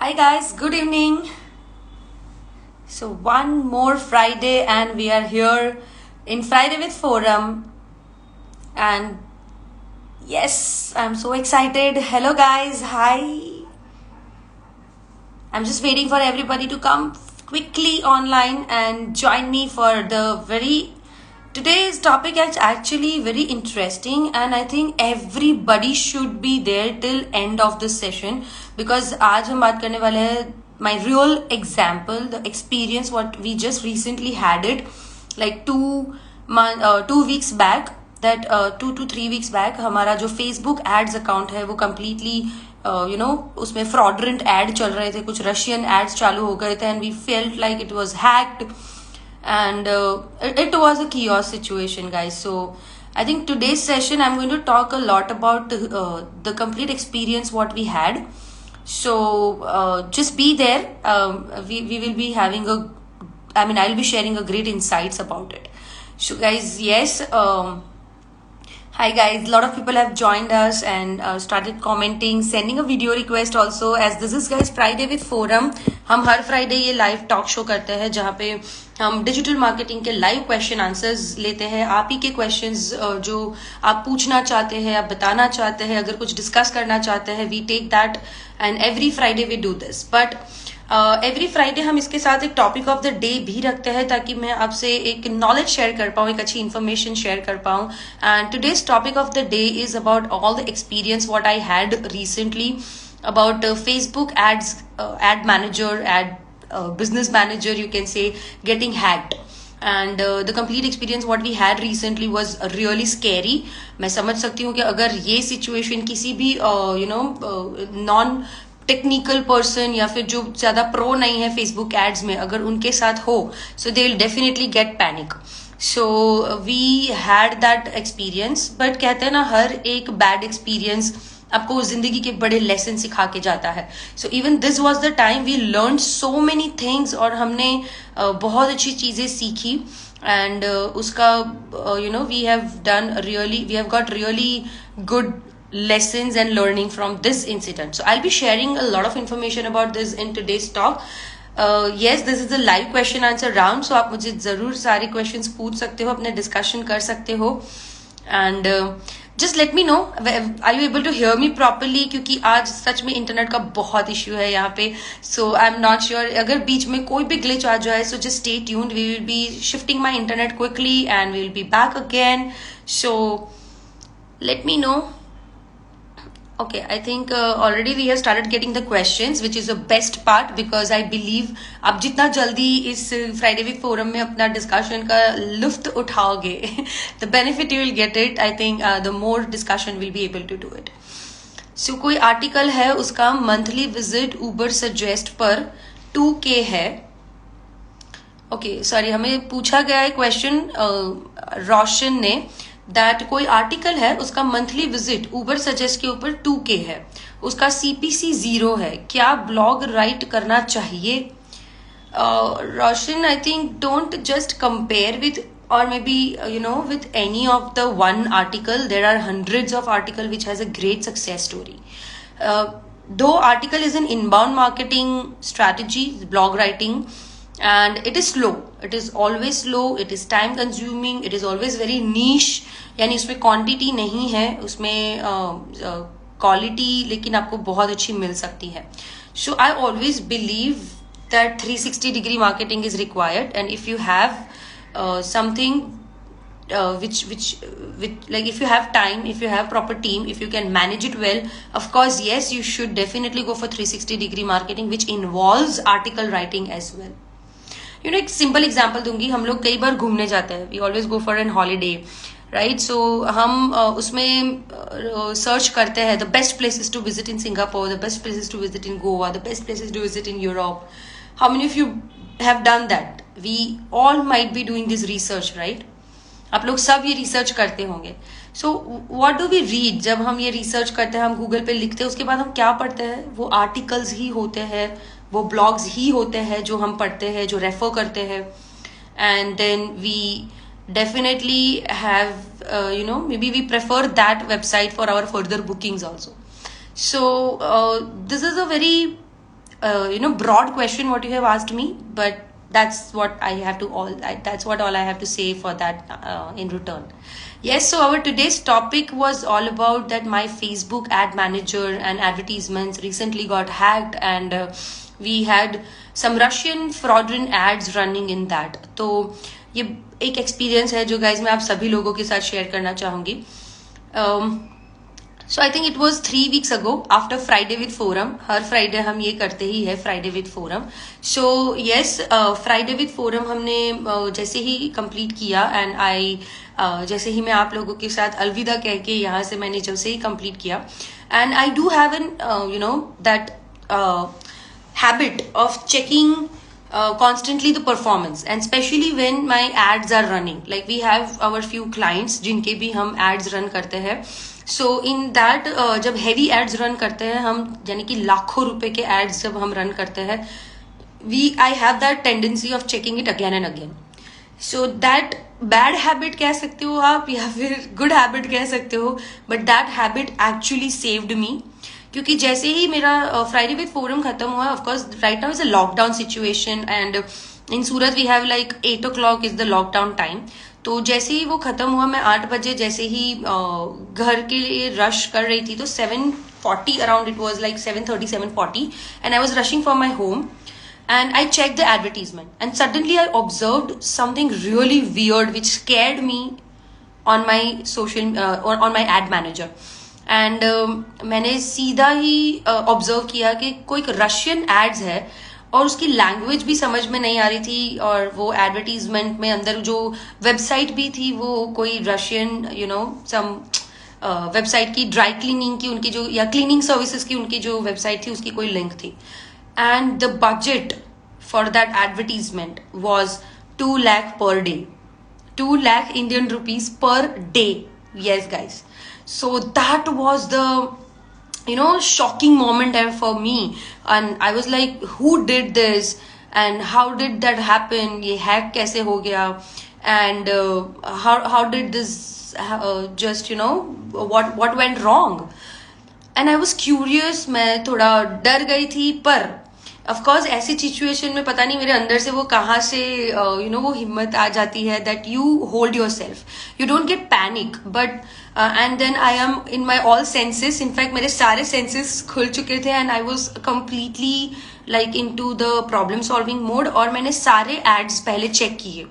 Hi guys, good evening. So one more Friday and we are here in Friday with Forum, and yes, I'm so excited. Hello guys, hi. I'm just waiting for everybody to come quickly online and join me for the today's topic is actually very interesting, and I think everybody should be there till end of this session because आज हम बात करने वाले हैं my real example, the experience what we just recently had it like 2 weeks back, that 2 to 3 weeks back हमारा जो Facebook ads account है वो completely उसमें fraudulent ad चल रहे थे, कुछ Russian ads चालू हो गए थे and we felt like it was hacked, and it was a chaos situation, guys. So I think today's session I'm going to talk a lot about the complete experience what we had. So just be there. We will be having I'll be sharing a great insights about it. So guys, yes, hi guys, a lot of people have joined us and started commenting, sending a video request also, as this is guys Friday with Forum. हम हर Friday ये live talk show करते हैं जहाँ पे हम digital marketing के live question answers लेते हैं, आप ही के क्वेश्चंस जो आप पूछना चाहते हैं, आप बताना चाहते हैं, अगर कुछ डिस्कस करना चाहते हैं, we take that and every Friday we do this. But every Friday हम इसके साथ एक टॉपिक ऑफ द डे भी रखते हैं ताकि मैं आपसे एक नॉलेज शेयर कर पाऊँ, एक अच्छी इन्फॉर्मेशन शेयर कर पाऊँ. And today's topic of the day is about all the experience what I had recently about Facebook ads, ad manager, business manager, you can say, getting hacked. And the complete experience what we had recently was really scary. मैं समझ सकती हूँ कि अगर ये situation किसी भी non technical person या फिर जो ज्यादा प्रो नहीं है फेसबुक एड्स में, अगर उनके साथ हो so they will definitely get panic. So we had that experience. But कहते हैं ना, हर एक बैड एक्सपीरियंस आपको जिंदगी के बड़े लेसन सिखा के जाता है. So even this was the time we learn so many things, और हमने बहुत अच्छी चीजें सीखी. एंड उसका we have got really good lessons and learning from this incident. So I'll be sharing a lot of information about this in today's talk. Yes, this is a live question answer round, so आप मुझे जरूर सारे questions पूछ सकते हो, अपने discussion कर सकते हो. And just let me know, are you able to hear me properly? क्योंकि आज सच में इंटरनेट का बहुत इश्यू है यहाँ पे. So I'm not sure, अगर बीच में कोई भी glitch आ जाए, so just stay tuned. We will be shifting my internet quickly and we will be back again. So let me know. Okay, I think already we have started getting the questions, which is the best part because I believe आप जितना जल्दी इस Friday week forum में अपना discussion का लुफ्त उठाओगे, the benefit you will get it, I think the more discussion will be able to do it. So कोई article है, उसका मंथली विजिट उबर सजेस्ट पर 2K है. ओके, सॉरी, हमें पूछा गया है क्वेश्चन रोशन ने, दैट कोई आर्टिकल है, उसका मंथली विजिट उबर सजेस्ट के ऊपर 2K है, उसका CPC 0 है, क्या ब्लॉग राइट करना चाहिए? Roshan, I think don't just compare with or maybe with any of the one article. There are hundreds of article which has a great success story. Though article is an inbound marketing strategy, blog writing, and it is slow, it is always slow, it is time consuming, it is always very niche. यानी उसमें quantity नहीं है, उसमें quality लेकिन आपको बहुत अच्छी मिल सकती है. So I always believe that 360 degree marketing is required, and if you have something which like if you have time, if you have proper team, if you can manage it well, of course yes, you should definitely go for 360 degree marketing which involves article writing as well. एक simple example दूंगी. हम लोग कई बार घूमने जाते हैं, we always go for an holiday, right? So हम उसमें सर्च करते हैं the best places to visit in Singapore, the best places to visit in Goa, the best places to visit in Europe. How many of you have done that? We all might be doing this research, right? आप लोग सब ये research करते होंगे. सो what do we read? जब हम ये research करते हैं, हम गूगल पे लिखते हैं, उसके बाद हम क्या पढ़ते हैं? वो आर्टिकल्स ही होते हैं, वो ब्लॉग्स ही होते हैं जो हम पढ़ते हैं, जो रेफर करते हैं. And then we definitely have maybe we prefer that website for our further bookings also. So this is a very broad question what you have asked me, but that's what I have to that's what all I have to say for that in return. Yes, so our today's topic was all about that my Facebook ad manager and advertisements recently got hacked, and we had some Russian fraudulent ads running in that. तो ये एक experience है जो guys मैं आप सभी लोगों के साथ शेयर करना चाहूँगी. So I think it was 3 weeks ago after Friday with forum. हर फ्राइडे हम ये करते ही है, Friday with forum. So yes, Friday with forum हमने जैसे ही कंप्लीट किया एंड आई जैसे ही मैं आप लोगों के साथ अलविदा कह के यहाँ से मैंने जब से ही कंप्लीट किया, and I do have an that habit of checking constantly the performance, and especially when my ads are running. Like we have our few clients जिनके भी हम ads run करते हैं. So in that जब heavy ads run करते हैं हम, यानी कि लाखों रुपए के ads जब हम run करते हैं, I have that tendency of checking it again and again. So that bad habit कह सकते हो आप या फिर good habit कह सकते हो, but that habit actually saved me. क्योंकि जैसे ही मेरा फ्राइडे विद फोरम खत्म हुआ, of course right now is a lockdown situation and in Surat we have like 8 o'clock is the lockdown time. तो जैसे ही वो खत्म हुआ, मैं 8 बजे जैसे ही घर के लिए रश कर रही थी, तो 7:40 around, it was like 7:30 7:40, and I was rushing for my home and I checked the advertisement, and suddenly I observed something really weird which scared me on my on my ad manager. And मैंने सीधा ही observe किया कि कोई Russian ads है और उसकी language भी समझ में नहीं आ रही थी, और वो एडवर्टीजमेंट में अंदर जो वेबसाइट भी थी वो कोई रशियन सम वेबसाइट की, ड्राई क्लीनिंग की उनकी जो, या क्लीनिंग सर्विसेज की उनकी जो वेबसाइट थी उसकी कोई लिंक थी. And the budget for that advertisement was 2 lakh per day, 2 lakh Indian rupees per day. Yes guys. So that was the shocking moment for me, and I was like, who did this and how did that happen, ye hack kaise ho gaya, and how did this just what went wrong. And I was curious, मैं थोड़ा डर गई थी, पर of course ऐसी situation में पता नहीं मेरे अंदर से वो कहाँ से वो हिम्मत आ जाती है that you hold yourself, you don't get panic, but and then I am in my all senses. In fact मेरे सारे सेंसेस खुल चुके थे and I was completely like into the problem solving mode, और मैंने सारे ads पहले check किए.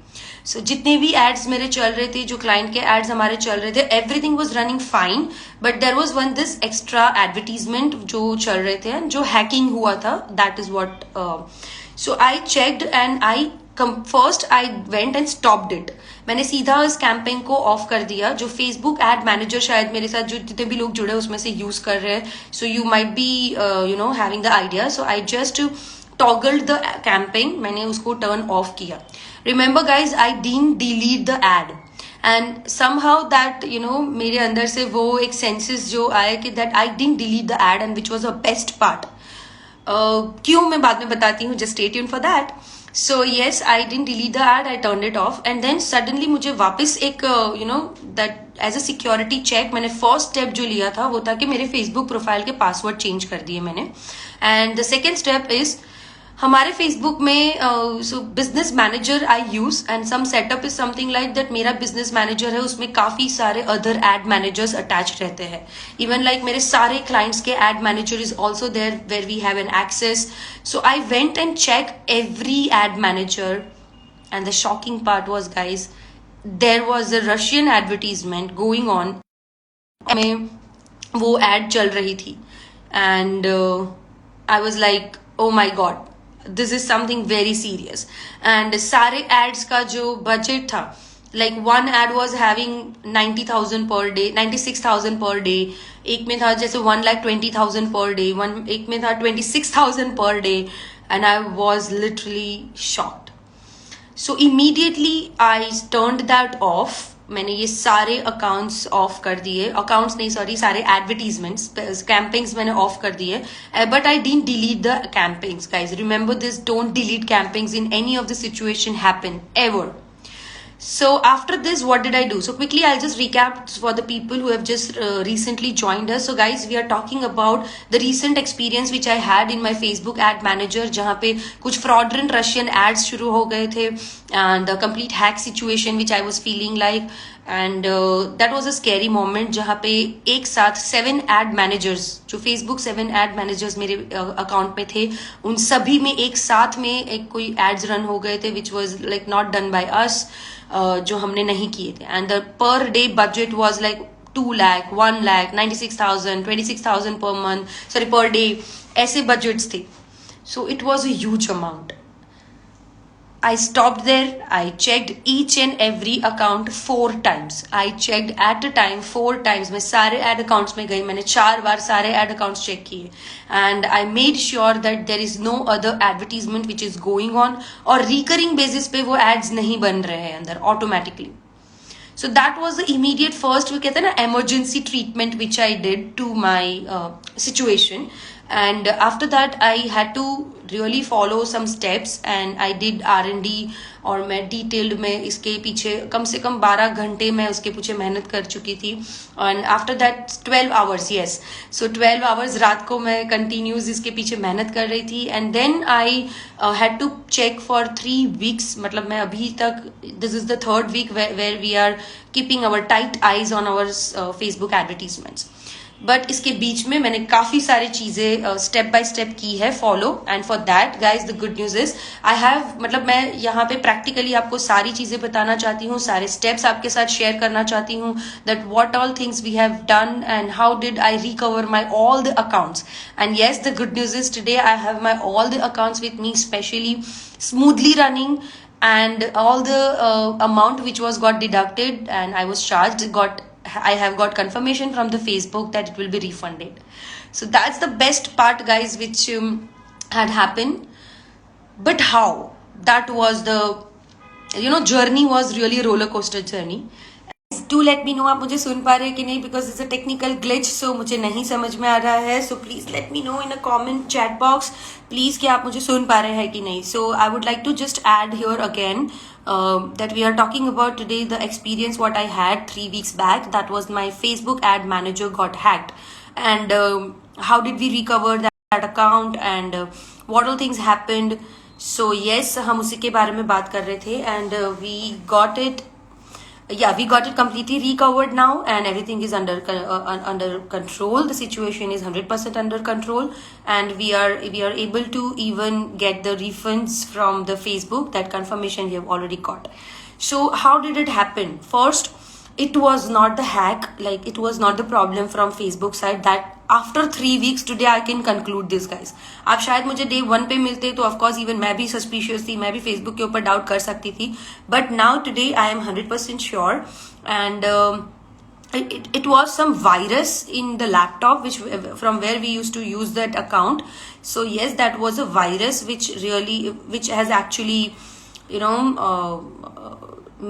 सो जितने भी एड्स मेरे चल रहे थे, जो क्लाइंट के एड्स हमारे चल रहे थे, everything was running fine, but there was one this extra advertisement जो चल रहे थे, जो हैकिंग हुआ था. That is what. So I checked and I first I went and stopped it. मैंने सीधा इस कैंपेन को ऑफ कर दिया. जो फेसबुक एड मैनेजर शायद मेरे साथ जो जितने भी लोग जुड़े उसमें से यूज कर रहे हैं, so you might be having the idea. So I just toggled the campaign, मैंने उसको टर्न ऑफ किया. Remember guys, I didn't delete the ad, and somehow that मेरे अंदर से वो एक सेंसेस जो आया कि that I didn't delete the ad, and which was the best part. क्यों, मैं बाद में बताती हूँ, just stay tuned for that. So yes, I didn't delete the ad, I turned it off, and then suddenly मुझे वापस एक that as a security check मैंने फर्स्ट स्टेप जो लिया था वो था कि मेरे फेसबुक प्रोफाइल के पासवर्ड चेंज कर दिए मैंने. And the second step is, हमारे फेसबुक में business manager I use, and some setup is something like that. मेरा बिजनेस मैनेजर है, उसमें काफी सारे अदर एड मैनेजर्स अटैच रहते हैं. इवन लाइक मेरे सारे क्लाइंट्स के ad manager is also there where we have an access. So I went and check every ad manager, and the shocking part was guys, there was a Russian advertisement going on में वो ad चल रही थी. And I was like, oh my god, this is something very serious. And सारे ads का जो budget था, like one ad was having 90,000 per day, 96,000 per day. एक में था जैसे 1,20,000 पर डे, एक में था 26,000 per day. And I was literally shocked. So immediately I turned that of. मैंने ये सारे अकाउंट्स ऑफ कर दिए, अकाउंट्स नहीं सॉरी, सारे एडवर्टीजमेंट्स, कैंपेन्स मैंने ऑफ कर दिए. But I didn't delete the campaigns guys. Remember this, don't delete campaigns in any of the situation happen ever. So after this, what did I do? So quickly, I'll just recap for the people who have just recently joined us. So guys, we are talking about the recent experience which I had in my Facebook ad manager, जहाँ पे कुछ fraudulent Russian ads शुरू हो गए थे, and the complete hack situation which I was feeling like, and that was a scary moment जहाँ पे एक साथ 7 ad managers, जो Facebook 7 ad managers मेरे अकाउंट में थे, उन सभी में एक साथ में एक कोई ads रन हो गए थे which was like not done by us, जो हमने नहीं किए थे, and the per day budget was like 2 lakh, 1 lakh, 96,000, 26,000 per month, sorry per day, ऐसे बजट्स थे. So it was a huge amount. I stopped there. I checked each and every account 4 times. I checked at a time 4 times. मैं सारे ad accounts में गई, मैंने 4 बार सारे ad accounts check किए, and I made sure that there is no other advertisement which is going on, और recurring basis पे वो ads नहीं बन रहे हैं अंदर automatically. So that was the immediate first, वो कहते हैं ना, emergency treatment which I did to my situation. And after that I had to really follow some steps, and I did R&D, और मैं डिटेल्ड में इसके पीछे कम से कम 12 घंटे मैं उसके पीछे मेहनत कर चुकी थी. And after that 12 hours, yes, so 12 hours रात को मैं कंटिन्यूज इसके पीछे मेहनत कर रही थी. And then I had to check for 3 weeks, मतलब मैं अभी तक, this is the 3rd week where we are keeping our tight eyes on our Facebook advertisements. But इसके बीच में मैंने काफी सारी चीजें स्टेप बाय स्टेप की है follow, and for that guys the good news is I have, मतलब मैं यहाँ पे प्रैक्टिकली आपको सारी चीजें बताना चाहती हूँ, सारे स्टेप्स आपके साथ शेयर करना चाहती हूँ, that what all things we have done and how did I recover my all the accounts. And yes, the good news is today I have my all the accounts with me, specially smoothly running, and all the amount which was got deducted and I was charged I have got confirmation from the Facebook that it will be refunded. So that's the best part, guys, which had happened. But how? That was the, journey was really a roller coaster journey. Do let me know आप मुझे सुन पा रहे हैं कि नहीं, because it's a technical glitch, so मुझे नहीं समझ में आ रहा है. So please let me know in a comment chat box, please, कि आप मुझे सुन पा रहे हैं कि नहीं. So I would like to just add here again that we are talking about today the experience what I had 3 weeks back. That was my Facebook ad manager got hacked, and how did we recover that account, and what all things happened. So yes, हम उसी के बारे में बात कर रहे थे, and we got it. Yeah, we got it completely recovered now, and everything is under control. The situation is 100% under control, and we are able to even get the refunds from the Facebook. That confirmation we have already got. So how did it happen? First, it was not the hack, like it was not the problem from Facebook side. That after 3 weeks today I can conclude this, guys. आप शायद मुझे day 1 पे मिलते तो of course even मैं भी suspicious थी, मैं भी Facebook के ऊपर doubt कर सकती थी, but now today I am 100% sure, and it was some virus in the laptop which from where we used to use that account. So yes, that was a virus which has actually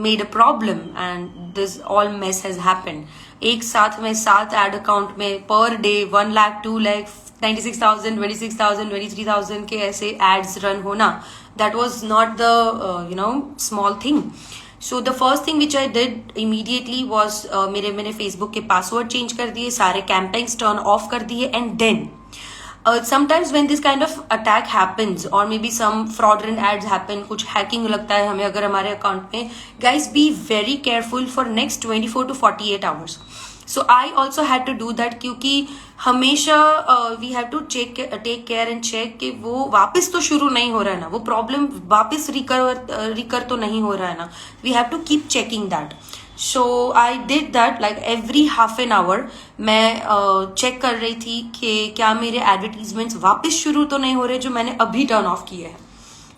made a problem, and this all mess has happened. एक साथ में 7 ad account में per day 1 lakh, 2 lakh, 96,000, 26,000, 23,000 के ऐसे ads run होना, that was not the small thing. So the first thing which I did immediately was मैंने Facebook के password change कर दिए, सारे campaigns turn off कर दिए, and then sometimes when this kind of attack happens, or maybe some fraudulent ads happen, कुछ hacking लगता है हमें अगर हमारे account में, guys, be very careful for next 24 to 48 hours. So I also had to do that, क्योंकि हमेशा we have to take care and check कि वो वापस तो शुरू नहीं हो रहा है ना, वो प्रॉब्लम वापस रिकर तो नहीं हो रहा है ना. We have to keep checking that. So I did that, like every half an hour मैं चेक कर रही थी कि क्या मेरे एडवर्टीजमेंट्स वापस शुरू तो नहीं हो रहे जो मैंने अभी टर्न ऑफ किए हैं.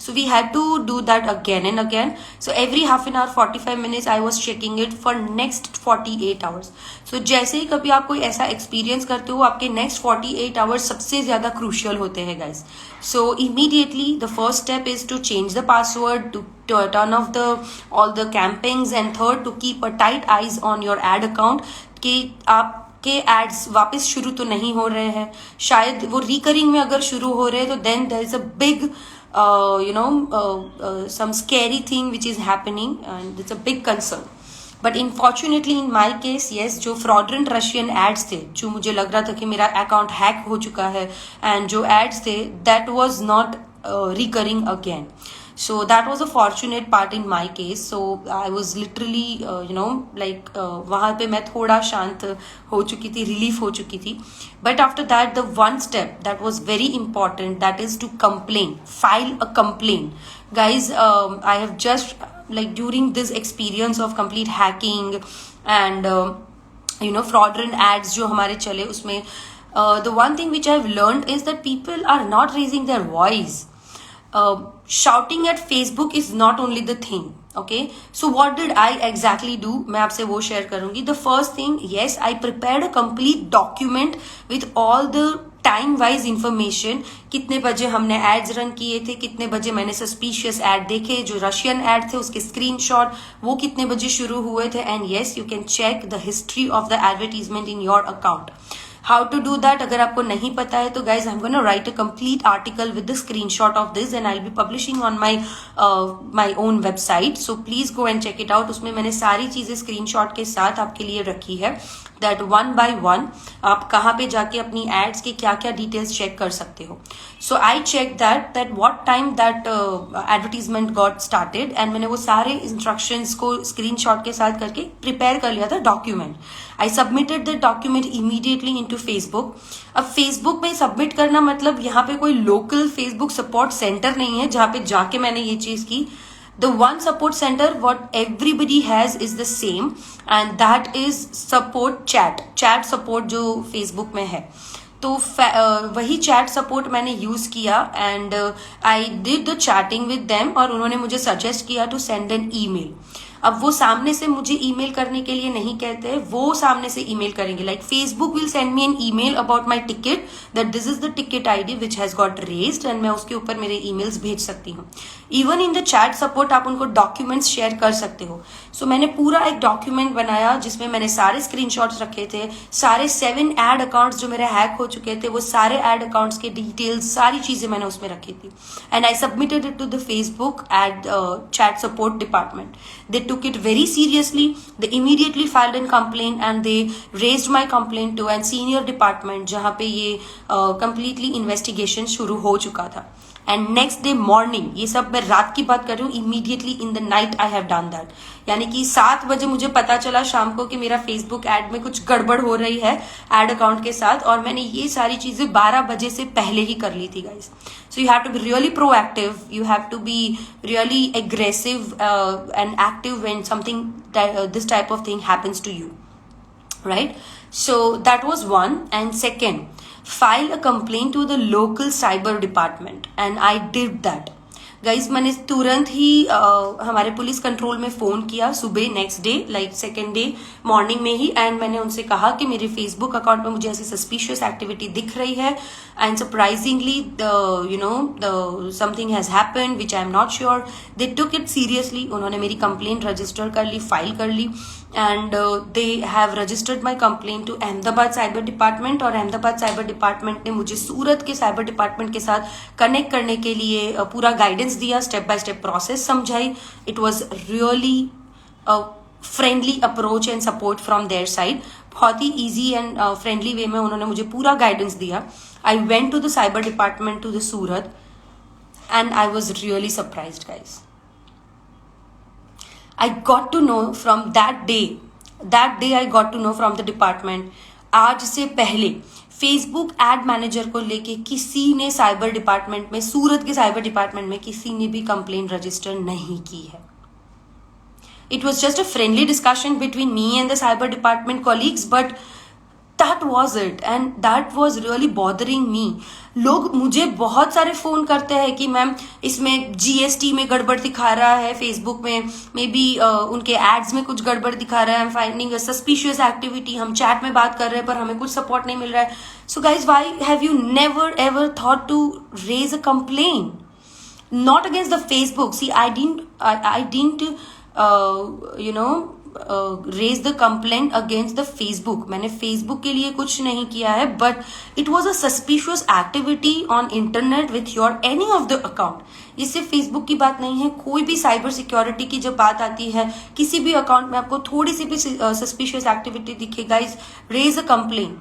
So we had to do that again and again. So every half an hour, 45 minutes, I was checking it for next 48 hours. So जैसे ही कभी आप कोई ऐसा एक्सपीरियंस करते हो, आपके next 48 hours सबसे ज़्यादा crucial होते हैं, guys. So immediately the first step is to change the password, to turn off all the campaigns, and third, to keep a tight eyes on your ad account कि आपके ads वापस शुरू तो नहीं हो रहे हैं. शायद वो रिकरिंग में अगर शुरू हो रहे हैं तो then there is a big some scary thing which is happening, and it's a big concern. But unfortunately in my case yes, जो फ्रॉडरेंट रशियन एड्स थे, जो मुझे लग रहा था कि मेरा अकाउंट हैक हो चुका है, एंड जो एड्स थे that was not recurring again. So that was a fortunate part in my case. So I was literally वहाँ पे मैं थोड़ा शांत हो चुकी थी, रिलीफ हो चुकी थी. But after that, the one step that was very important, that is to complain, file a complaint. Guys, I have just during this experience of complete hacking and fraudulent ads जो हमारे चले उसमें, the one thing which I have learned is that people are not raising their voice. Shouting at Facebook is not only the thing. Okay, so what did I exactly do? मैं आपसे वो share करूंगी. The first thing, yes, I prepared a complete document with all the time wise information. कितने बजे हमने ads run किए थे, कितने बजे मैंने सस्पिशियस एड देखे, जो रशियन एड थे उसके स्क्रीनशॉट, वो कितने बजे शुरू हुए थे. And yes, you can check the history of the advertisement in your account. How to do that अगर आपको नहीं पता है तो guys I am gonna write a complete article with the screenshot of this and I will be publishing on my own website. So please go and check it out. उसमें मैंने सारी चीजें स्क्रीनशॉट के साथ आपके लिए रखी है, दैट वन बाय वन आप कहाँ पे जाके अपनी एड्स के क्या क्या डिटेल्स चेक कर सकते हो. So I check that what time that advertisement got started, and मैंने वो सारे इंस्ट्रक्शंस को स्क्रीनशॉट के साथ करके प्रिपेयर कर लिया था document. I submitted the document immediately into Facebook. अब फेसबुक पे सबमिट करना मतलब यहाँ पे कोई लोकल फेसबुक सपोर्ट सेंटर नहीं है जहाँ पे जाके मैंने ये चीज की. The one support center what everybody has is the same, and that is support chat support जो Facebook में है. तो वही चैट सपोर्ट मैंने यूज किया and I did the chatting with them, और उन्होंने मुझे सजेस्ट किया टू सेंड एन ईमेल. अब वो सामने से मुझे ईमेल करने के लिए नहीं कहते, वो सामने से ईमेल करेंगे. Like Facebook will send me an email about my ticket that this is the ticket ID which has got raised, and मैं उसके ऊपर मेरे ईमेल्स भेज सकती हूँ. Even in the chat support आप उनको डॉक्यूमेंट्स शेयर कर सकते हो. सो मैंने पूरा एक डॉक्यूमेंट बनाया जिसमें मैंने सारे स्क्रीनशॉट्स रखे थे, सारे 7 एड अकाउंट्स जो मेरे हैक हो चुके थे वो सारे एड अकाउंट्स के डिटेल्स, सारी चीजें मैंने उसमें रखी थी. And I submitted it to the Facebook ad chat support department. They took it very seriously. They immediately filed a complaint and they raised my complaint to a senior department जहाँ पे ये completely investigation शुरू हो चुका था. And next day morning, ये सब मैं रात की बात कर रही हूँ, immediately in the night I have done that. यानी कि 7 बजे मुझे पता चला शाम को कि मेरा फेसबुक एड में कुछ गड़बड़ हो रही है एड अकाउंट के साथ, और मैंने ये सारी चीजें 12 बजे से पहले ही कर ली थी guys. So you have to be really proactive, you have to be really aggressive and active when something this type of thing happens to you, right? So that was one. And second, file a complaint to the local cyber department, and I did that. Guys मैंने तुरंत ही हमारे police control में phone किया सुबह next day, like second day morning में ही, and मैंने उनसे कहा कि मेरे फेसबुक अकाउंट में मुझे ऐसी सस्पिशियस एक्टिविटी दिख रही है and surprisingly something has happened which I am not sure. They took it seriously. उन्होंने मेरी कंप्लेंट रजिस्टर कर ली, फाइल कर ली, and they have registered my complaint to Ahmedabad cyber department, और अहमदाबाद साइबर डिपार्टमेंट ने मुझे सूरत के साइबर डिपार्टमेंट के साथ कनेक्ट करने के लिए पूरा गाइडेंस दिया, स्टेप बाय स्टेप प्रोसेस समझाई. It was really friendly approach and support from their side. बहुत ही ईजी एंड फ्रेंडली वे में उन्होंने मुझे पूरा गाइडेंस दिया. I went to the cyber department to the Surat and I was really surprised guys. I got to know from that day I got to know from the department. आज से पहले Facebook ad manager को लेके किसी ने cyber department में, सूरत के cyber department में किसी ने भी कंप्लेंट रजिस्टर नहीं की है. It was just a friendly discussion between me and the cyber department colleagues, but that was it and that was really bothering me. लोग मुझे बहुत सारे फोन करते हैं कि मैम इसमें जीएसटी में गड़बड़ दिखा रहा है, फेसबुक में मे बी उनके एड्स में कुछ गड़बड़ दिखा रहा है, I am finding a suspicious activity. हम चैट में बात कर रहे हैं पर हमें कुछ सपोर्ट नहीं मिल रहा है. So guys, why have you never ever thought to raise a complain? Not against the Facebook. See I didn't raise the complaint against the Facebook. मैंने फेसबुक के लिए कुछ नहीं किया है, but it was a suspicious activity on internet with your any of the account. ये सिर्फ Facebook की बात नहीं है, कोई भी साइबर सिक्योरिटी की जब बात आती है, किसी भी अकाउंट में आपको थोड़ी सी भी सस्पिशियस एक्टिविटी दिखे, guys raise a complain.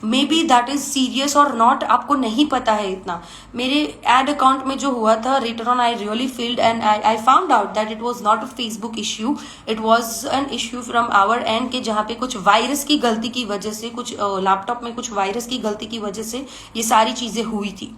Maybe that is serious और नॉट, आपको नहीं पता है इतना। मेरे एड अकाउंट में जो हुआ था later on, I really field and I found out that it was not a Facebook issue, it was an issue from our and, के जहाँ पे कुछ वायरस की गलती की वजह से, कुछ लैपटॉप में कुछ वायरस की गलती की वजह से ये सारी चीजें हुई थी।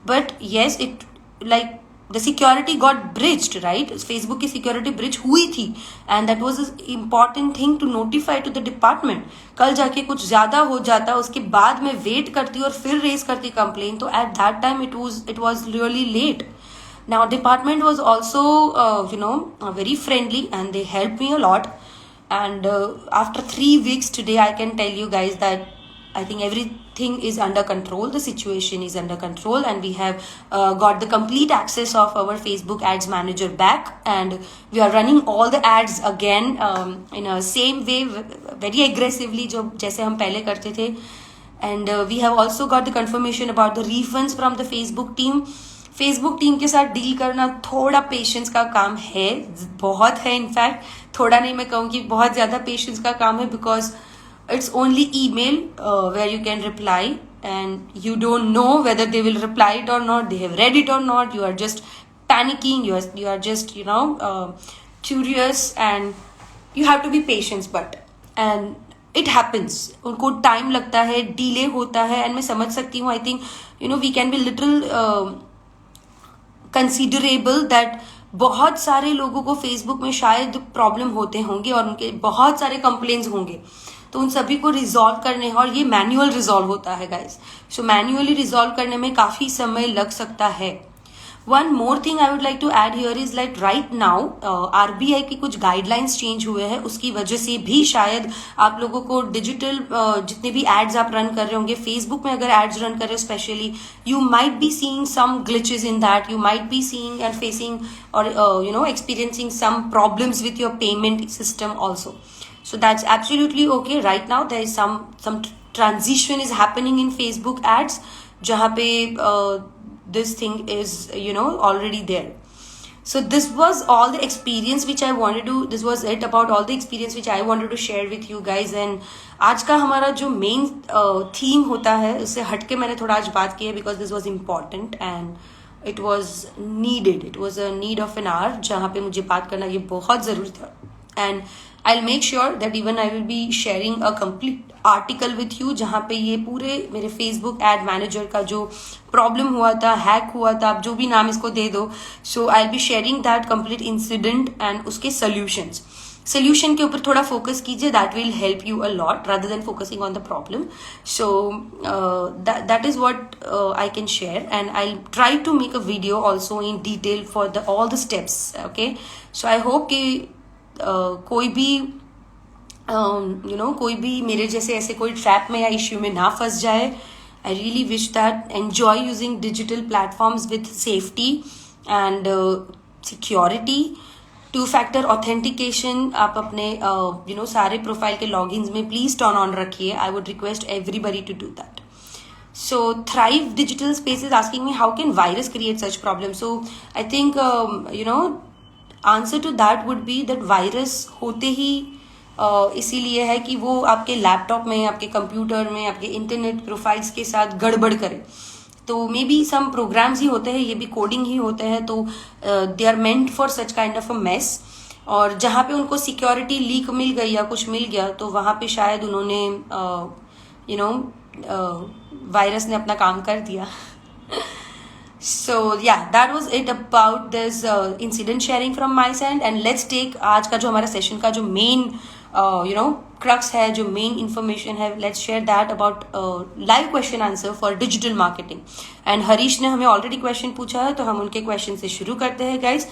But yes, it like the security got breached, right? Facebook की सिक्योरिटी ब्रिज हुई थी and that was important thing to notify to the department. कल जाके कुछ ज्यादा हो जाता, उसके बाद में वेट करती और फिर रेज करती कंप्लेन, तो at that time it was really late. Now department was also very friendly and they helped me a lot, and after 3 weeks today I can tell you guys that I think everything is under control, the situation is under control, and we have got the complete access of our Facebook ads manager back, and we are running all the ads again in a same way, very aggressively जो जैसे हम पहले करते थे। And we have also got the confirmation about the refunds from the Facebook team। Facebook team के साथ deal करना थोड़ा पेशेंस का काम है, बहुत है, इनफैक्ट थोड़ा नहीं, मैं कहूँ कि बहुत ज्यादा पेशेंस का काम है, because it's only email where you can reply and you don't know whether they will reply it और not, they have read it और not, you are just panicking, you are just curious and you have to be patient, but and it happens, उनको time लगता है, delay होता है, and मैं समझ सकती हूँ। I think we can be little considerable that बहुत सारे लोगों को फेसबुक में शायद प्रॉब्लम होते होंगे और उनके बहुत सारे कंप्लेन्स होंगे, तो उन सभी को रिजॉल्व करने, और ये मैन्युअल रिजॉल्व होता है गाइस, सो मैन्युअली रिजॉल्व करने में काफी समय लग सकता है। One more thing I would like to add here is like right now RBI की कुछ गाइडलाइंस चेंज हुए हैं, उसकी वजह से भी शायद आप लोगों को डिजिटल जितने भी एड्स आप रन कर रहे होंगे, फेसबुक में अगर एड्स रन कर रहे हो specially, you might be seeing some glitches in that, you might be seeing and facing और experiencing some problems with your payment system also. So that's absolutely okay. Right now there is some transition is happening in Facebook ads, जहाँ पे this thing is already there. So this was all the experience which I wanted to. This was it about all the experience which I wanted to share with you guys. And आज का हमारा जो main theme होता है, उससे हटके मैंने थोड़ा आज बात की है because this was important and it was needed. It was a need of an hour जहाँ पे मुझे बात करना ये बहुत जरूरी था. And I'll make sure that even I will be sharing a complete article with you जहाँ पे ये पूरे मेरे Facebook ad manager का जो प्रॉब्लम हुआ था, हैक हुआ था, आप जो भी नाम इसको दे दो, so I'll be sharing that complete incident and उसके solutions. Solution के ऊपर थोड़ा फोकस कीजिए, that will help you a lot rather than focusing on the problem. So that is what I can share, and I'll try to make a video also in detail for all the steps. Okay, so I hope कि कोई भी मेरे जैसे ऐसे कोई trap में या issue में ना फंस जाए। I really wish that enjoy using digital platforms with safety and security. 2-factor authentication आप अपने सारे प्रोफाइल के लॉगिन्स में प्लीज टर्न ऑन रखिए। I would request everybody to do that. So Thrive Digital Space is asking me how can virus create such problems. So I think answer to that would be that virus होते ही इसीलिए है कि वो आपके laptop में, आपके computer में, आपके इंटरनेट प्रोफाइल्स के साथ गड़बड़ करे। तो मे बी सम प्रोग्राम्स ही होते हैं, ये भी कोडिंग ही होते हैं, तो they are meant for such kind of a mess. और जहाँ पे उनको सिक्योरिटी लीक मिल गई या कुछ मिल गया, तो वहाँ पे शायद उन्होंने वायरस ने अपना काम कर दिया। So yeah, that was it about this incident sharing from my side, and let's take आज का जो हमारा सेशन का जो मेन crux है, जो मेन इंफॉर्मेशन है, let's share that about live question answer for digital marketing. And Harish ने हमें ऑलरेडी क्वेश्चन पूछा है, तो हम उनके क्वेश्चन से शुरू करते हैं guys.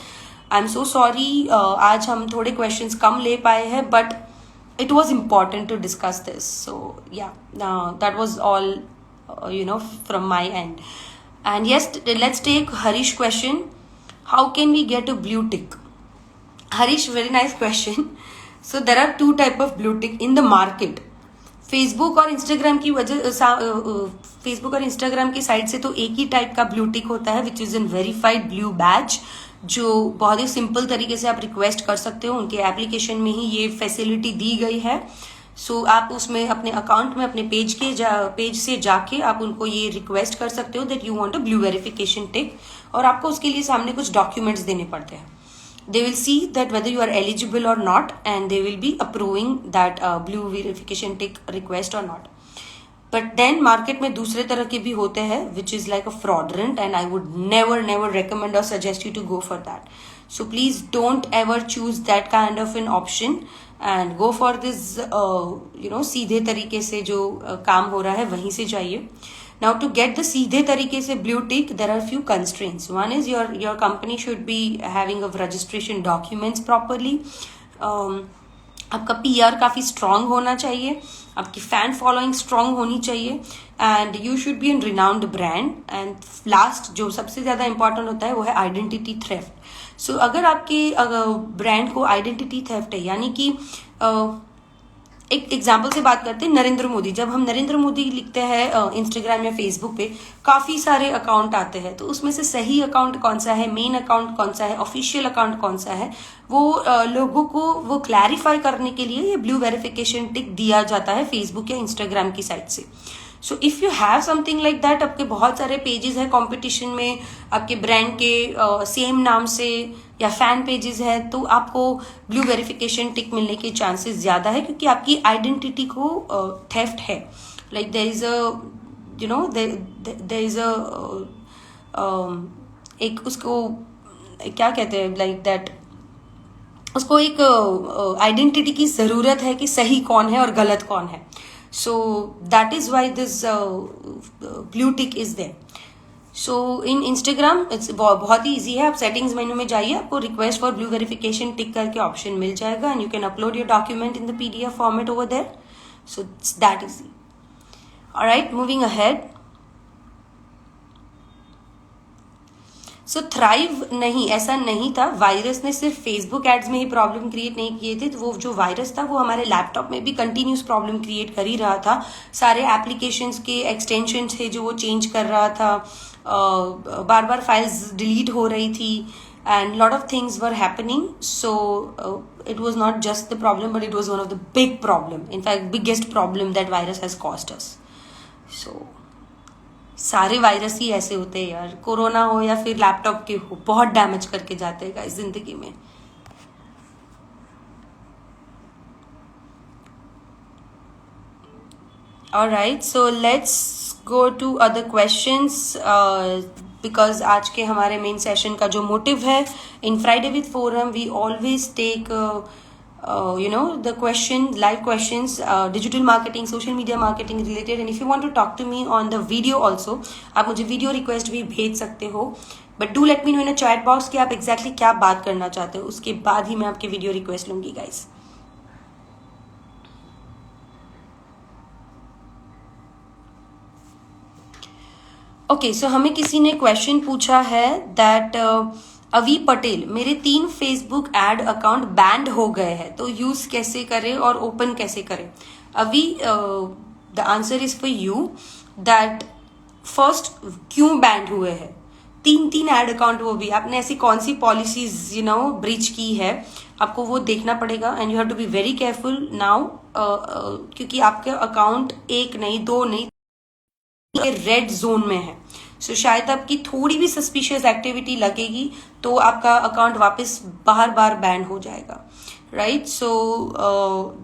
I am so sorry, आज हम थोड़े क्वेश्चंस कम ले पाए हैं, but it was important to discuss this. So yeah, that was all from my end. And yes, let's take Harish question. How can we get a blue tick? Harish, very nice question. So there are 2 type of blue tick in the market. Facebook और Instagram की Facebook और Instagram की side से तो एक ही type का blue tick होता है, which is an verified blue badge, जो बहुत ही सिंपल तरीके से आप रिक्वेस्ट कर सकते हो। उनके एप्लीकेशन में ही ये फैसिलिटी दी गई है। सो आप उसमें अपने अकाउंट में अपने पेज से जाके आप उनको ये रिक्वेस्ट कर सकते हो that you want a blue verification tick, और आपको उसके लिए सामने कुछ डॉक्यूमेंट्स देने पड़ते हैं। They will see that whether you are eligible or not, and they will be approving that blue verification tick request or not. But then market में दूसरे तरह के भी होते हैं which is like a fraudulent, and I would never recommend or suggest you to go for that. So please don't ever choose that kind of an option and go for this सीधे तरीके से जो काम हो रहा है वहीं से जाइए। Now to get the सीधे तरीके से blue tick, there are few constraints. One is your company should be having a registration documents properly. आपका PR काफ़ी strong होना चाहिए, आपकी fan following strong होनी चाहिए, and you should be a renowned brand. And last जो सबसे ज़्यादा important होता है वो है identity theft. So अगर आपके ब्रांड को identity theft है, यानी कि एक एग्जाम्पल से बात करते हैं, नरेंद्र मोदी, जब हम नरेंद्र मोदी लिखते हैं इंस्टाग्राम या फेसबुक पे काफ़ी सारे अकाउंट आते हैं, तो उसमें से सही अकाउंट कौन सा है, मेन अकाउंट कौन सा है, ऑफिशियल अकाउंट कौन सा है, वो लोगों को वो क्लैरिफाई करने के लिए ये ब्लू वेरिफिकेशन टिक दिया जाता है फेसबुक या इंस्टाग्राम की साइट से। So if you have something like that, आपके बहुत सारे पेजेस है कंपटीशन में आपके ब्रांड के सेम नाम से या फैन पेजेस है, तो आपको ब्लू वेरिफिकेशन टिक मिलने के चांसेस ज़्यादा है, क्योंकि आपकी आइडेंटिटी को थेफ्ट है। लाइक देयर इज़ एक उसको क्या कहते हैं, लाइक दैट उसको एक आइडेंटिटी की ज़रूरत है कि सही कौन है और गलत कौन है। So that is why this blue tick is there. So in Instagram it's बहुत ही easy है, आप settings मेनू में जाइए, आपको request for blue verification tick करके option मिल जाएगा, and you can upload your document in the PDF format over there. So it's that easy. Alright, moving ahead. So thrive नहीं, ऐसा नहीं था, वायरस ने सिर्फ फेसबुक एड्स में ही प्रॉब्लम क्रिएट नहीं किए थे, तो वो जो वायरस था वो हमारे लैपटॉप में भी कंटिन्यूस प्रॉब्लम क्रिएट कर ही रहा था। सारे एप्लीकेशंस के एक्सटेंशन थे जो वो चेंज कर रहा था, बार बार फाइल्स डिलीट हो रही थी, and lot of things were happening. So it was not just the problem, but it was one of the big problem, in fact biggest problem that virus has cost us. So सारे virus ही ऐसे होते हैं यार, corona हो या फिर laptop के हो, बहुत डैमेज करके जाते हैं इस जिंदगी में। Alright, so let's go to other questions, because आज के हमारे मेन सेशन का जो मोटिव है, in Friday with forum we always take the live questions, digital marketing, social media marketing related, and if you want to talk to me on the video also, आप मुझे video request भी भेज सकते हो, but do let me know in a chat box कि आप exactly क्या बात करना चाहते हो, उसके बाद ही मैं आपके वीडियो रिक्वेस्ट लूंगी गाइस। ओके, सो हमें किसी ने क्वेश्चन पूछा है दैट अवी पटेल, मेरे 3 फेसबुक एड अकाउंट बैंड हो गए हैं, तो यूज कैसे करें और ओपन कैसे करें? अवी, the answer is for you that first क्यों बैंड हुए हैं 3 एड अकाउंट, वो भी आपने ऐसी कौन सी पॉलिसीज ब्रीच की है, आपको वो देखना पड़ेगा, and you have to be very careful now, क्योंकि आपके अकाउंट 1 नहीं 2 नहीं रेड जोन में है। सो शायद आपकी थोड़ी भी सस्पिशियस एक्टिविटी लगेगी तो आपका अकाउंट वापस बार बैन हो जाएगा, right? So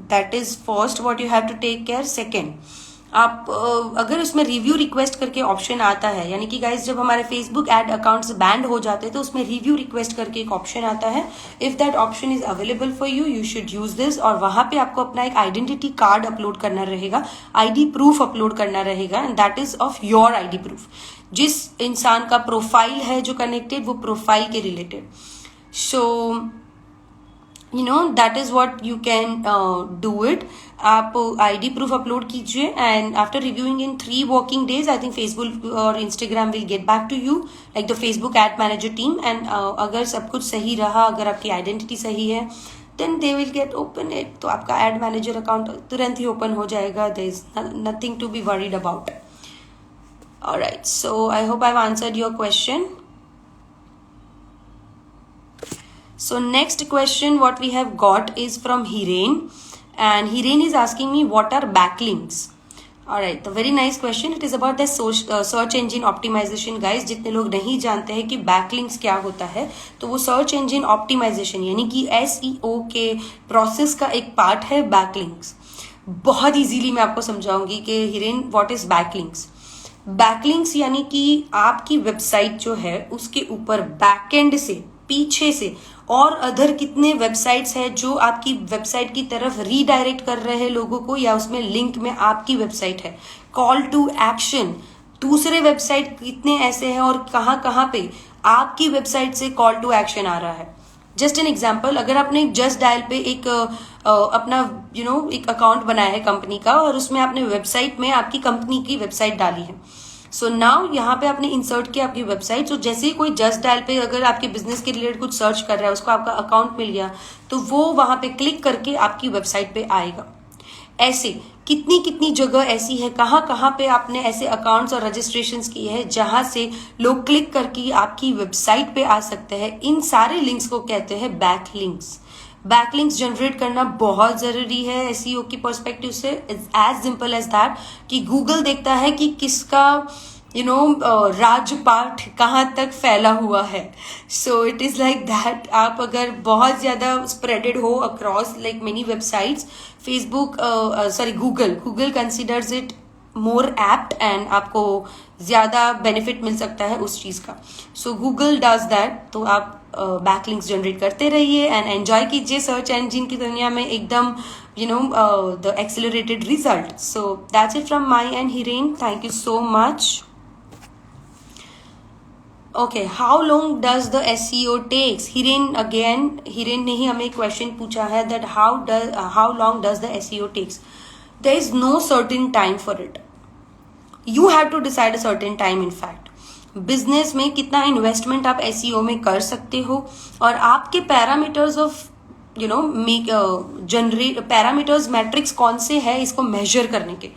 that is first what you have to take care. Second, आप अगर उसमें रिव्यू रिक्वेस्ट करके ऑप्शन आता है, यानी कि गाइज जब हमारे फेसबुक एड अकाउंट्स बैंड हो जाते हैं तो उसमें रिव्यू रिक्वेस्ट करके एक ऑप्शन आता है। If that option is available for you, you should use this, और वहां पे आपको अपना एक आइडेंटिटी कार्ड अपलोड करना रहेगा, आईडी प्रूफ अपलोड करना रहेगा, and that is of your ID proof. जिस इंसान का प्रोफाइल है जो कनेक्टेड, वो प्रोफाइल के related. So that is what you can do it. आप आईडी प्रूफ अपलोड कीजिए, and after reviewing in 3 working days, I think Facebook और Instagram will get back to you, like the Facebook ad manager team, and अगर सब कुछ सही रहा, अगर आपकी आइडेंटिटी सही है, then they will get open it. तो आपका एड मैनेजर अकाउंट तुरंत ही ओपन हो जाएगा. There is nothing to be worried about. Alright, so I hope I have answered your question. So next question what we have got is from Hiren, and Hiren is asking me what are backlinks. Alright, the very nice question. It is about the search engine optimization, guys. जितने लोग नहीं जानते हैं कि backlinks क्या होता है, तो वो search engine optimization यानी कि SEO के process का एक part है backlinks. बहुत easily मैं आपको समझाऊंगी कि Hiren what is backlinks. Backlinks यानी कि आपकी वेबसाइट जो है उसके ऊपर बैकएंड से, पीछे से और अदर कितने वेबसाइट्स है जो आपकी वेबसाइट की तरफ रीडायरेक्ट कर रहे हैं लोगों को, या उसमें लिंक में आपकी वेबसाइट है. कॉल टू एक्शन, दूसरे वेबसाइट कितने ऐसे हैं और कहाँ कहाँ पे आपकी वेबसाइट से कॉल टू एक्शन आ रहा है. जस्ट एन एग्जाम्पल, अगर आपने जस्ट डायल पे एक अपना एक अकाउंट बनाया है कंपनी का और उसमें आपने वेबसाइट में आपकी कंपनी की वेबसाइट डाली है. सो नाउ यहाँ पे आपने इंसर्ट किया आपकी वेबसाइट. सो जैसे ही कोई जस्ट डायल पे अगर आपके बिजनेस के रिलेटेड कुछ सर्च कर रहा है, उसको आपका अकाउंट मिल गया, तो वो वहां पे क्लिक करके आपकी वेबसाइट पे आएगा. ऐसे कितनी कितनी जगह ऐसी है, कहाँ कहाँ पे आपने ऐसे अकाउंट्स और रजिस्ट्रेशंस किए हैं जहां से लोग क्लिक करके आपकी वेबसाइट पे आ सकते हैं. इन सारे लिंक्स को कहते हैं बैक लिंक्स. बैकलिंक्स जनरेट करना बहुत जरूरी है एसईओ की पर्सपेक्टिव से. It's as simple as that कि गूगल देखता है कि किसका राजपाठ कहाँ तक फैला हुआ है. So it is like that. आप अगर बहुत ज्यादा स्प्रेडेड हो across like many websites, Facebook Google considers it more apt and आपको ज्यादा बेनिफिट मिल सकता है उस चीज का. सो गूगल डज दैट. तो आप बैकलिंक्स जनरेट करते रहिए एंड एंजॉय कीजिए सर्च इंजन की दुनिया में एकदम the accelerated result. So that's it from my and. Hiren, thank you so much. Okay, how long does the SEO takes. Hiren ने ही हमें क्वेश्चन पूछा है that how long does the SEO takes. There is no certain time for it. You have to decide a certain time in fact. Business में कितना investment आप SEO में कर सकते हो और आपके पैरामीटर्स ऑफ पैरामीटर्स मैट्रिक्स कौन से है इसको मेजर करने के.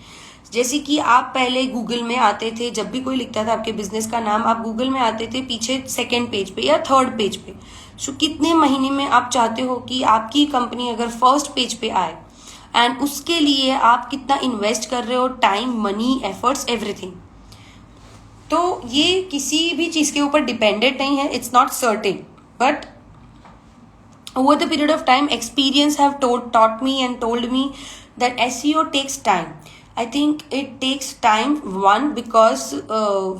जैसे कि आप पहले गूगल में आते थे, जब भी कोई लिखता था आपके बिजनेस का नाम, आप गूगल में आते थे पीछे सेकेंड पेज पे या थर्ड पेज पे. सो कितने महीने में आप चाहते हो कि आपकी कंपनी अगर फर्स्ट पेज पे आए, एंड उसके लिए आप कितना इन्वेस्ट कर रहे हो, टाइम, मनी, एफर्ट्स, एवरीथिंग. तो ये किसी भी चीज के ऊपर डिपेंडेंट नहीं है. It's not certain, but over the period of time experience have taught me and told me that SEO takes time. I think it takes time, one, because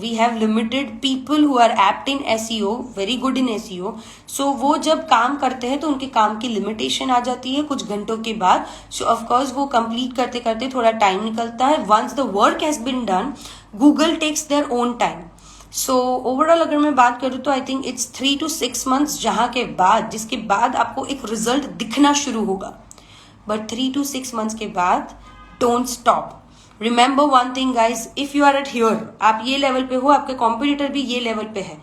we have limited people who are apt in SEO, very good in SEO. So वो जब काम करते हैं तो उनके काम की limitation आ जाती है कुछ घंटों के बाद. So of course वो कंप्लीट करते करते थोड़ा टाइम निकलता है. Once the work has been done, Google takes their own time. So overall अगर मैं बात करूँ तो I think it's 3 to 6 months, जिसके बाद आपको एक रिजल्ट दिखना शुरू होगा. But 3 to 6 months के बाद don't stop. Remember one thing guys, if you are at here, आप ये लेवल पे हो, आपके कॉम्पिटिटर भी ये लेवल पे है,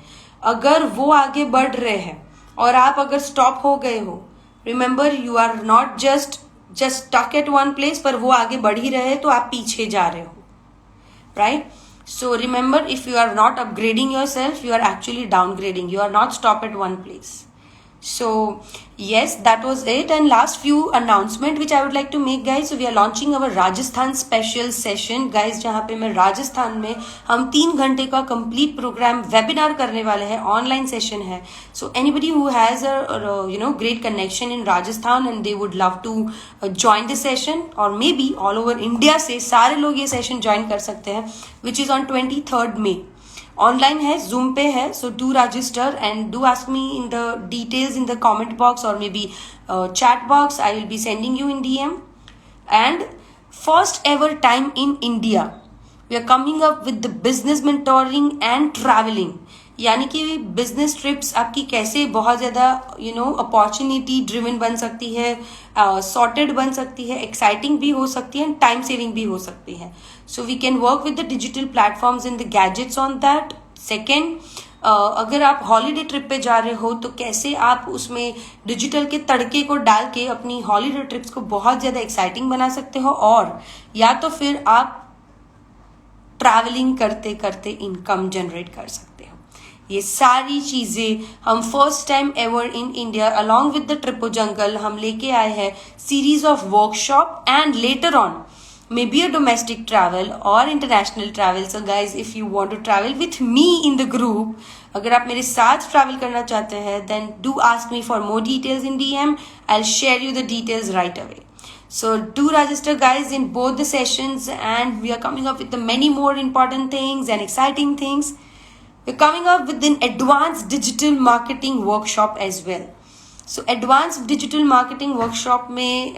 अगर वो आगे बढ़ रहे हैं और आप अगर स्टॉप हो गए हो, remember you are not just stuck at one place, पर वो आगे बढ़ ही रहे हैं तो आप पीछे जा रहे हो, right. So remember, if you are not upgrading yourself, you are actually downgrading. You are not stop at one place. So yes, that was it. And last few announcement which I would like to make, guys. So we are launching our Rajasthan special session, guys, जहाँ पे मैं राजस्थान में हम 3 घंटे का complete program webinar करने वाले हैं. ऑनलाइन सेशन है. So anybody who has a great connection in Rajasthan and they would love to join this session, or maybe all over India से सारे लोग ये session join कर सकते हैं, which is on 23rd May. Online है, Zoom पे है. So do register and do ask me in the details in the comment box और maybe chat box. I will be sending you in DM. And first ever time in India, we are coming up with the business mentoring and traveling. यानी कि business trips आपकी कैसे बहुत ज़्यादा opportunity driven बन सकती है, sorted बन सकती है, एक्साइटिंग भी हो सकती है, एंड टाइम सेविंग भी हो सकती है. So we can work with the digital platforms in the gadgets on that. Second, अगर आप हॉलीडे ट्रिप पे जा रहे हो तो कैसे आप उसमें डिजिटल के तड़के को डाल के अपनी हॉलीडे ट्रिप्स को बहुत ज़्यादा एक्साइटिंग बना सकते हो, और या तो फिर आप ट्रैवलिंग करते करते इनकम जनरेट कर सकते हो। ये सारी चीज़ें हम first time ever in India along with the Trippo Jungle हम लेके आए हैं, series of workshop and later on maybe a domestic travel or international travel. So guys, if you want to travel with me in the group, अगर आप मेरे साथ travel करना चाहते हैं, then do ask me for more details in DM. I'll share you the details right away. So do register guys in both the sessions, and we are coming up with the many more important things and exciting things. We're coming up with an advanced digital marketing workshop as well. So advance digital marketing workshop में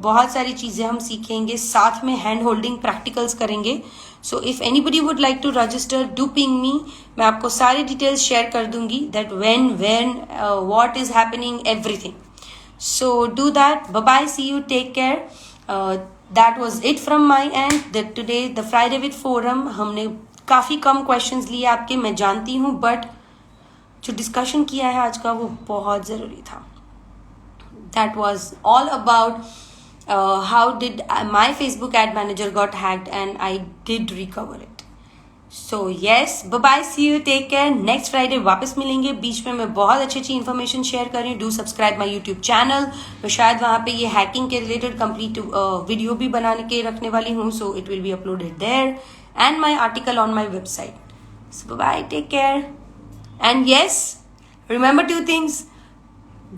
बहुत सारी चीज़ें हम सीखेंगे, साथ में hand holding practicals करेंगे. So if anybody would like to register, do ping me. मैं आपको सारी डिटेल्स शेयर कर दूंगी, that when what is happening, everything. So do that. Bye bye, see you, take care. That was it from my end. That today the Friday with forum, हमने काफ़ी कम questions लिए आपके, मैं जानती हूँ, बट जो डिस्कशन किया है आज का वो बहुत ज़रूरी था. That was all about how did my Facebook ad manager got hacked and I did recover it. So yes, bye bye, see you, take care. Next Friday वापस मिलेंगे. बीच में मैं बहुत अच्छी अच्छी इन्फॉर्मेशन शेयर कर रही हूँ. Do subscribe my YouTube channel. मैं शायद वहाँ पे ये हैकिंग के रिलेटेड कंप्लीट वीडियो भी बनाने के रखने वाली हूँ. So it will be uploaded there and my article on my website. So bye bye, take care. And yes, remember 2 things: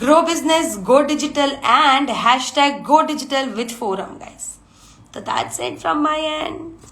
grow business, go digital, and hashtag go digital with forum, guys. So that's it from my end.